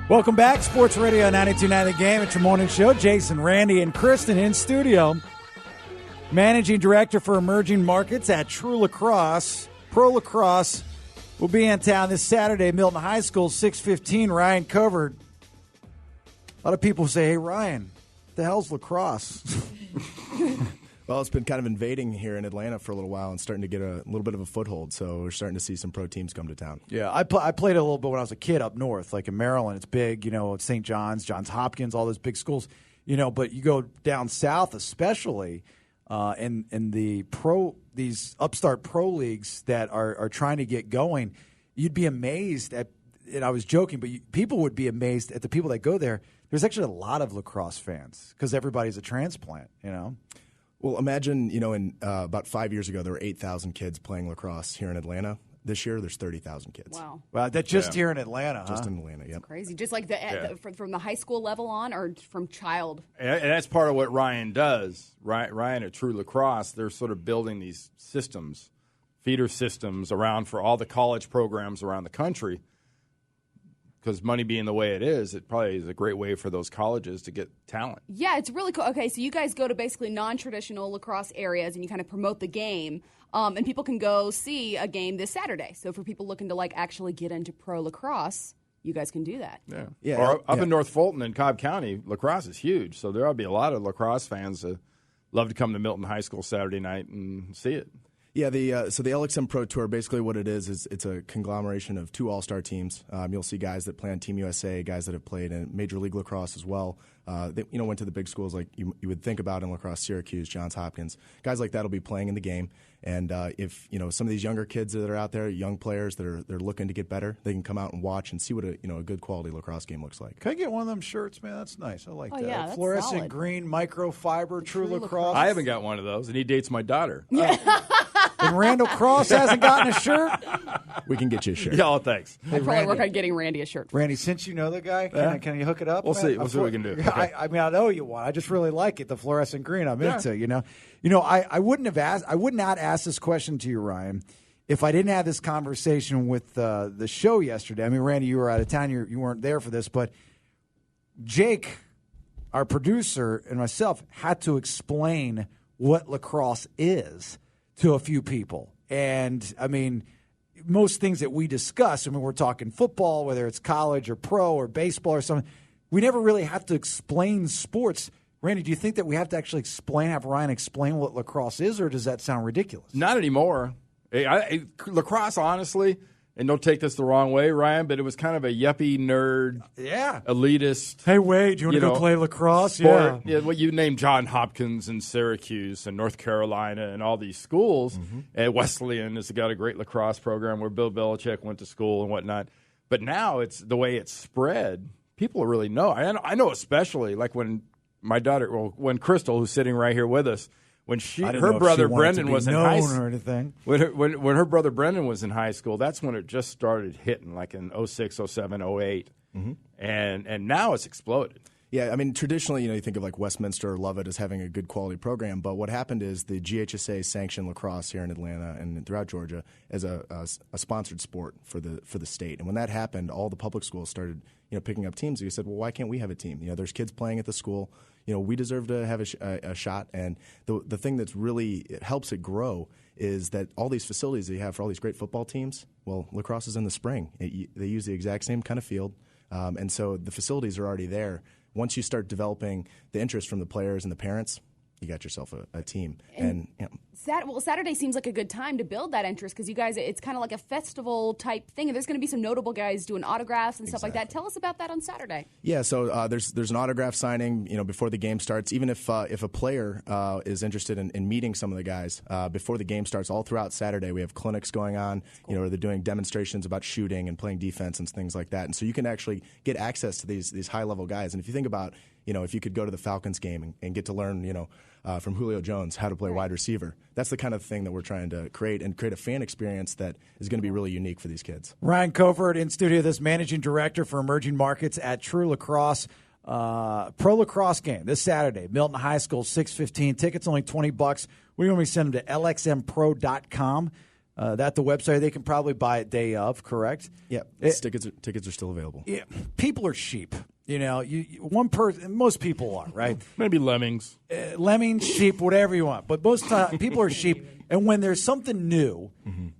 Welcome back, Sports Radio 92.9 The Game. It's your morning show. Jason, Randy, and Kristen in studio. Managing Director for Emerging Markets at True Lacrosse. Pro Lacrosse will be in town this Saturday, Milton High School, 6:15. Ryan Covert. A lot of people say, hey, Ryan, what the hell's lacrosse? Well, it's been kind of invading here in Atlanta for a little while and starting to get a little bit of a foothold. So we're starting to see some pro teams come to town. Yeah, I played it a little bit when I was a kid up north, like in Maryland. It's big, it's St. John's, Johns Hopkins, all those big schools. But you go down south, especially in these upstart pro leagues that are trying to get going, you'd be amazed at. And I was joking, but people would be amazed at the people that go there. There's actually a lot of lacrosse fans because everybody's a transplant. Well, imagine, in about 5 years ago, there were 8,000 kids playing lacrosse here in Atlanta. This year, there's 30,000 kids. Wow. Well, that's just here in Atlanta, Just in Atlanta, yep. That's crazy. Just like from the high school level on or from child? And that's part of what Ryan does. Ryan at True Lacrosse, they're sort of building these systems, feeder systems around for all the college programs around the country. Because money being the way it is, it probably is a great way for those colleges to get talent. Yeah, it's really cool. Okay, so you guys go to basically non-traditional lacrosse areas and you kind of promote the game, and people can go see a game this Saturday. So for people looking to actually get into pro lacrosse, you guys can do that. Yeah. Or up in North Fulton in Cobb County, lacrosse is huge. So there'll be a lot of lacrosse fans that love to come to Milton High School Saturday night and see it. Yeah, so the LXM Pro Tour, basically what it is it's a conglomeration of two all-star teams. You'll see guys that play on Team USA, guys that have played in Major League Lacrosse as well. They went to the big schools like you would think about in lacrosse, Syracuse, Johns Hopkins. Guys like that will be playing in the game. And if some of these younger kids that are out there, young players they're looking to get better, they can come out and watch and see what a good quality lacrosse game looks like. Can I get one of them shirts, man? That's nice. I like that. Yeah, that's fluorescent solid. green microfiber True Lacrosse. I haven't got one of those, and he dates my daughter. And Randall Cross hasn't gotten a shirt? We can get you a shirt. Yeah, thanks. I'd probably work on getting Randy a shirt. Randy, since you know the guy, can you hook it up? We'll man? see. We'll see what we can do. Okay. I know you want. I just really like it. The fluorescent green. I'm into. I wouldn't have asked. I would not ask this question to you, Ryan, if I didn't have this conversation with the show yesterday. I mean, Randy, you were out of town. You weren't there for this, but Jake, our producer, and myself had to explain what lacrosse is to a few people. And, I mean, most things that we discuss, we're talking football, whether it's college or pro or baseball or something, we never really have to explain sports. Randy, do you think that we have to actually have Ryan explain what lacrosse is, or does that sound ridiculous? Not anymore. Lacrosse, honestly, and don't take this the wrong way, Ryan, but it was kind of a yuppie nerd, elitist. Hey, Wade, do you want to go play lacrosse? Sport. Yeah, well, you named Johns Hopkins and Syracuse and North Carolina and all these schools. And Wesleyan has got a great lacrosse program where Bill Belichick went to school and whatnot. But now it's the way it's spread. People really know. I know especially like when my daughter, when Crystal, who's sitting right here with us, when her brother Brendan was in high school, when her brother Brendan was in high school, that's when it just started hitting, like in 06, 07, 08. And now it's exploded. Yeah, I mean, traditionally, you think of like Westminster or Lovett as having a good quality program, but what happened is the GHSA sanctioned lacrosse here in Atlanta and throughout Georgia as a sponsored sport for the state. And when that happened, all the public schools started picking up teams. We said, well, why can't we have a team? There's kids playing at the school. We deserve to have a shot. And the thing that's really it helps it grow is that all these facilities that you have for all these great football teams, well, lacrosse is in the spring. They use the exact same kind of field. And so the facilities are already there. Once you start developing the interest from the players and the parents, you got yourself a team. Saturday seems like a good time to build that interest because you guys, it's kind of like a festival type thing. And there's going to be some notable guys doing autographs and stuff like that. Tell us about that on Saturday. Yeah, so there's an autograph signing, before the game starts. Even if a player is interested in meeting some of the guys before the game starts, all throughout Saturday we have clinics going on. Cool. Where they're doing demonstrations about shooting and playing defense and things like that. And so you can actually get access to these high level guys. And if you think about if you could go to the Falcons game and get to learn, from Julio Jones how to play wide receiver, that's the kind of thing that we're trying to create a fan experience that is going to be really unique for these kids. Ryan Covert in studio, this managing director for emerging markets at True Lacrosse. Pro lacrosse game this Saturday, Milton High School, 6:15. Tickets only $20. We're going to send them to lxmpro.com. That the website, they can probably buy it day of, correct? Yeah, tickets are still available. Yeah, people are sheep. One person, most people are, right? Maybe lemmings. Lemmings, sheep, whatever you want. But most time, people are sheep. And when there's something new,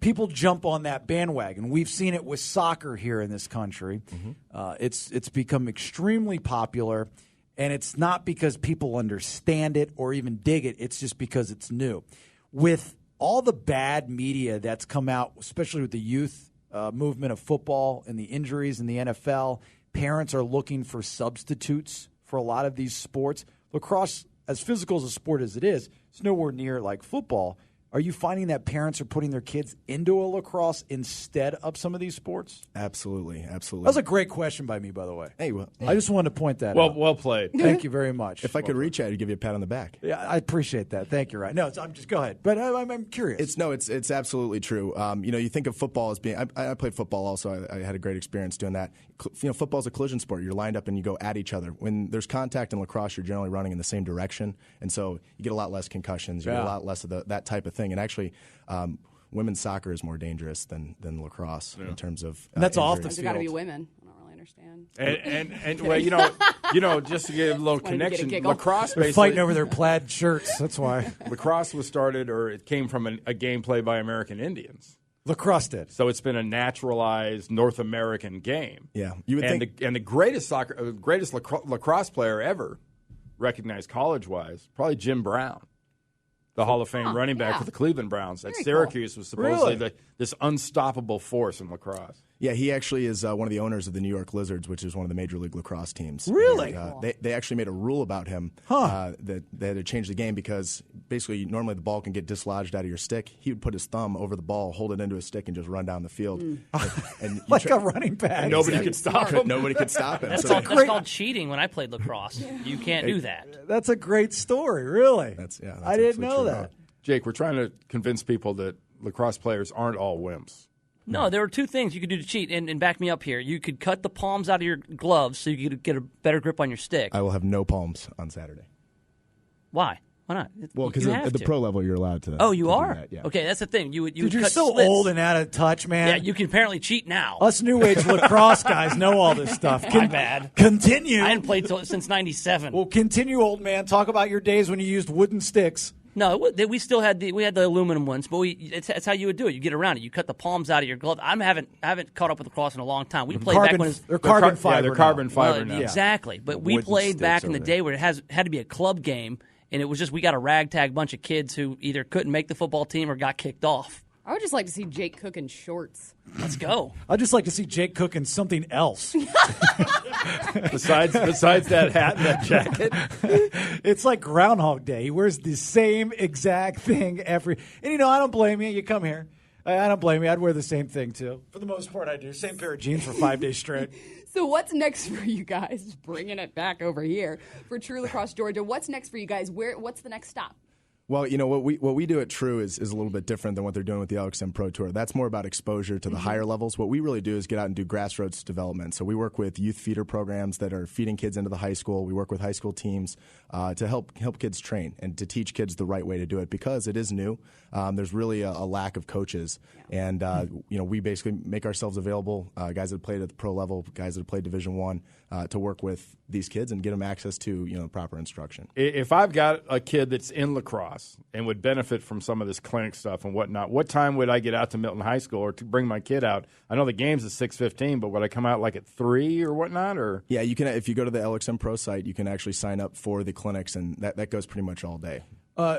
people jump on that bandwagon. We've seen it with soccer here in this country. It's become extremely popular, and it's not because people understand it or even dig it. It's just because it's new. With all the bad media that's come out, especially with the youth movement of football and the injuries in the NFL, parents are looking for substitutes for a lot of these sports. Lacrosse, as physical as a sport as it is, it's nowhere near like football. Are you finding that parents are putting their kids into a lacrosse instead of some of these sports? Absolutely. That was a great question by me, by the way. Hey, well, I just wanted to point that out. Well played. Thank you very much. If I could reach out, I'd give you a pat on the back. Yeah, I appreciate that. Thank you, Ryan. No, I'm just go ahead. But I'm curious. It's absolutely true. You think of football as being. I played football also. I had a great experience doing that. Football's a collision sport. You're lined up and you go at each other. When there's contact in lacrosse, you're generally running in the same direction, and so you get a lot less concussions. You get a lot less of that type of thing. And actually, women's soccer is more dangerous than lacrosse in terms of. And that's off the There's field. got to be women. I don't really understand. And well, just to give a little wanted to get a connection, giggle. lacrosse They're basically fighting over their plaid shirts. That's why. lacrosse was started, or it came from a game played by American Indians. Lacrosse did. So it's been a naturalized North American game. Yeah, you would think. The greatest lacrosse player ever, recognized college-wise, probably Jim Brown, the Hall of Fame running back for the Cleveland Browns. At Syracuse was supposedly this unstoppable force in lacrosse. Yeah, he actually is one of the owners of the New York Lizards, which is one of the Major League Lacrosse teams. Really? And, they actually made a rule about him that they had to change the game because basically normally the ball can get dislodged out of your stick. He would put his thumb over the ball, hold it into his stick, and just run down the field. And Like a running back. And nobody could stop him. Nobody could stop him. That's So- called cheating when I played lacrosse. You can't do that. That's a great story, really. That's I didn't absolutely know true. that. Jake, we're trying to convince people that lacrosse players aren't all wimps. No, there were two things you could do to cheat, and back me up here. You could cut the palms out of your gloves so you could get a better grip on your stick. I will have no palms on Saturday. Why? Why not? Well, because at the pro level, you're allowed to. Oh, you to do are? that, yeah. Okay, that's the thing. You would Dude, you're cut so slits. old and out of touch, man. Yeah, you can apparently cheat now. Us new age lacrosse guys know all this stuff. My bad. Continue. I hadn't played since '97. Well, continue, old man. Talk about your days when you used wooden sticks. No, we still had the aluminum ones, but that's how you would do it. You get around it. You cut the palms out of your glove. I haven't caught up with lacrosse in a long time. We played back when They're carbon fiber. They're now. carbon fiber now. Exactly. But we wooden played back sticks in the over day where it had to be a club game, and it was just we got a ragtag bunch of kids who either couldn't make the football team or got kicked off. I would just like to see Jake cook in shorts. Let's go. I'd just like to see Jake cooking something else. Besides that hat and that jacket. It's like Groundhog Day. He wears the same exact thing And I don't blame you. You come here. I don't blame you. I'd wear the same thing too. For the most part, I do. Same pair of jeans for 5 days straight. So what's next for you guys? Just bringing it back over here for True Lacrosse Georgia. What's next for you guys? What's the next stop? Well, what we do at True is a little bit different than what they're doing with the LXM Pro Tour. That's more about exposure to the higher levels. What we really do is get out and do grassroots development. So we work with youth feeder programs that are feeding kids into the high school. We work with high school teams to help kids train and to teach kids the right way to do it because it is new. There's really a lack of coaches, and we basically make ourselves available. Guys that have played at the pro level, guys that have played Division I, to work with these kids and get them access to proper instruction. If I've got a kid that's in lacrosse and would benefit from some of this clinic stuff and whatnot, what time would I get out to Milton High School or to bring my kid out? I know the game's at 6:15, but would I come out like at 3 or whatnot? Or yeah, you can. If you go to the LXM Pro site, you can actually sign up for the clinics, and that goes pretty much all day.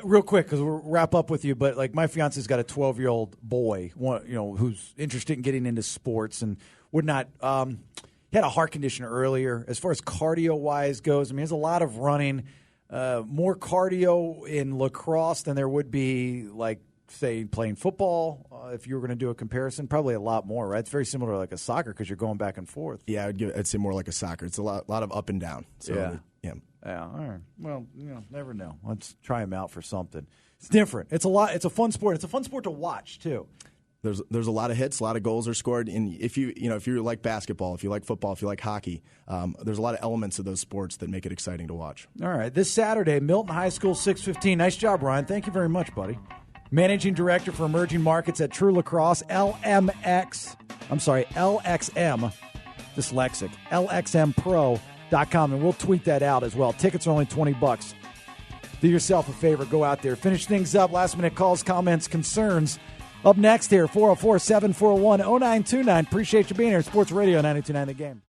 Real quick, because we'll wrap up with you, but like my fiance's got a 12-year-old boy, who's interested in getting into sports and would not. He had a heart condition earlier. As far as cardio-wise goes, I mean, there's a lot of running, more cardio in lacrosse than there would be, like, say, playing football. If you were going to do a comparison, probably a lot more, right? It's very similar to like a soccer because you're going back and forth. Yeah, I'd say more like a soccer. It's a lot of up and down. So, yeah. Yeah, all right. Well, never know. Let's try him out for something. It's different. It's a fun sport. It's a fun sport to watch too. There's a lot of hits, a lot of goals are scored. And if you like basketball, if you like football, if you like hockey, there's a lot of elements of those sports that make it exciting to watch. All right, this Saturday, Milton High School, 6:15. Nice job, Ryan. Thank you very much, buddy. Managing Director for Emerging Markets at True Lacrosse, LXM, dyslexic, LXMPro.com, and we'll tweet that out as well. Tickets are only $20. Do yourself a favor, go out there. Finish things up, last-minute calls, comments, concerns. Up next here, 404-741-0929. Appreciate you being here. Sports Radio 92.9 The Game.